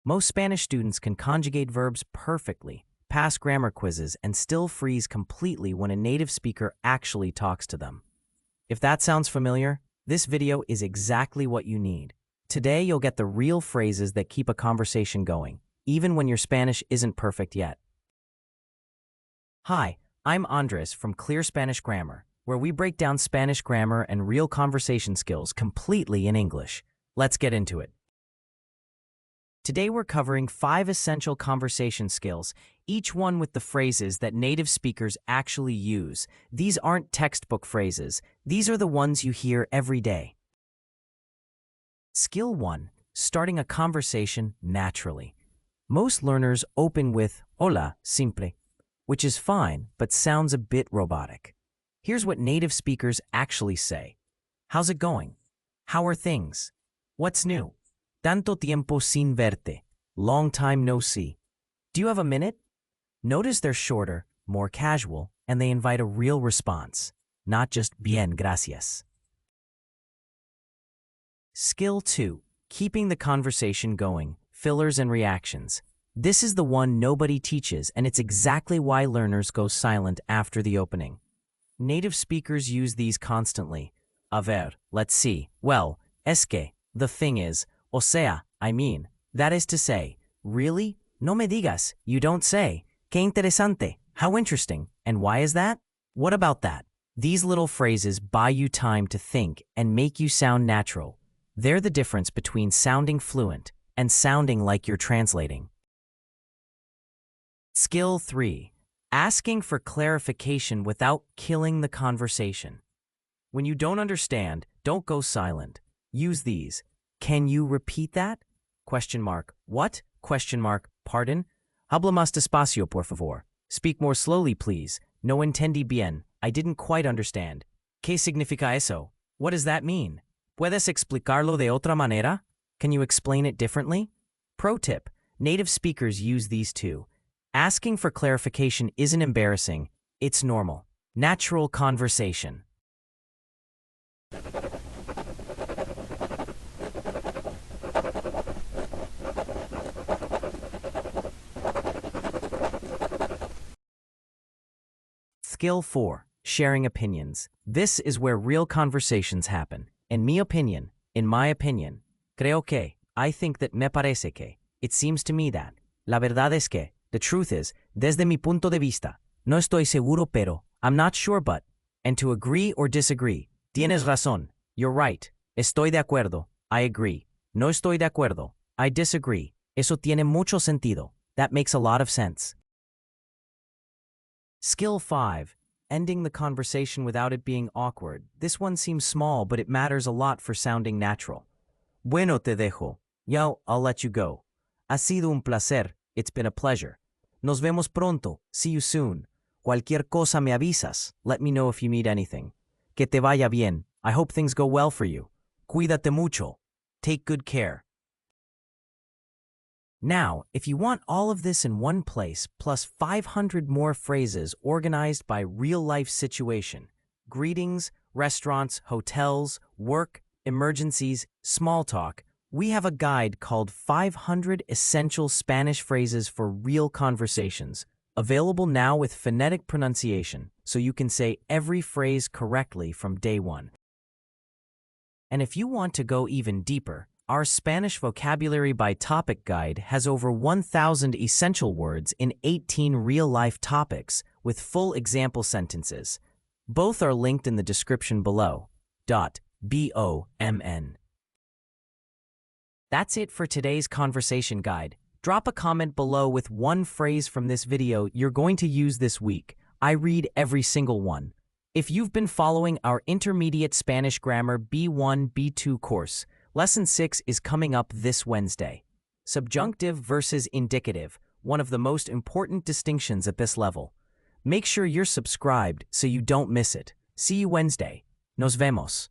Most Spanish students can conjugate verbs perfectly, pass grammar quizzes, and still freeze completely when a native speaker actually talks to them. If that sounds familiar, this video is exactly what you need. Today, you'll get the real phrases that keep a conversation going, even when your Spanish isn't perfect yet. Hi, I'm Andres from Clear Spanish Grammar, where we break down Spanish grammar and real conversation skills completely in English. Let's get into it. Today we're covering 5 essential conversation skills, each one with the phrases that native speakers actually use. These aren't textbook phrases. These are the ones you hear every day. Skill 1. Starting a conversation naturally. Most learners open with hola, simple, which is fine but sounds a bit robotic. Here's what native speakers actually say. How's it going? How are things? What's new? Tanto tiempo sin verte. Long time no see. Do you have a minute? Notice they're shorter, more casual, and they invite a real response, not just bien, gracias. Skill 2. Keeping the conversation going. Fillers and reactions. This is the one nobody teaches, and it's exactly why learners go silent after the opening. Native speakers use these constantly. A ver, let's see. Well, es que, the thing is, o sea, I mean, that is to say, really? No me digas, you don't say. Qué interesante, how interesting. And why is that? What about that? These little phrases buy you time to think and make you sound natural. They're the difference between sounding fluent and sounding like you're translating. Skill 3. Asking for clarification without killing the conversation. When you don't understand, don't go silent. Use these. Can you repeat that? Question mark. What? Question mark. Pardon? Habla más despacio, por favor. Speak more slowly, please. No entendí bien. I didn't quite understand. ¿Qué significa eso? What does that mean? ¿Puedes explicarlo de otra manera? Can you explain it differently? Pro tip. Native speakers use these too. Asking for clarification isn't embarrassing. It's normal. Natural conversation. Skill 4. Sharing opinions. This is where real conversations happen. En mi opinion, in my opinion, creo que, I think that, me parece que, it seems to me that, la verdad es que, the truth is, desde mi punto de vista, no estoy seguro pero, I'm not sure but, and to agree or disagree, tienes razón, you're right, estoy de acuerdo, I agree, no estoy de acuerdo, I disagree, eso tiene mucho sentido, that makes a lot of sense. Skill 5. Ending the conversation without it being awkward. This one seems small, but it matters a lot for sounding natural. Bueno, te dejo. Yo, I'll let you go. Ha sido un placer. It's been a pleasure. Nos vemos pronto. See you soon. Cualquier cosa me avisas. Let me know if you need anything. Que te vaya bien. I hope things go well for you. Cuídate mucho. Take good care. Now, if you want all of this in one place, plus 500 more phrases organized by real-life situation, greetings, restaurants, hotels, work, emergencies, small talk, we have a guide called 500 Essential Spanish Phrases for Real Conversations, available now with phonetic pronunciation, so you can say every phrase correctly from day one. And if you want to go even deeper, our Spanish Vocabulary by Topic guide has over 1,000 essential words in 18 real-life topics with full example sentences. Both are linked in the description below. .bomn. That's it for today's conversation guide. Drop a comment below with one phrase from this video you're going to use this week. I read every single one. If you've been following our Intermediate Spanish Grammar B1, B2 course, Lesson 6 is coming up this Wednesday. Subjunctive versus indicative, one of the most important distinctions at this level. Make sure you're subscribed so you don't miss it. See you Wednesday. Nos vemos.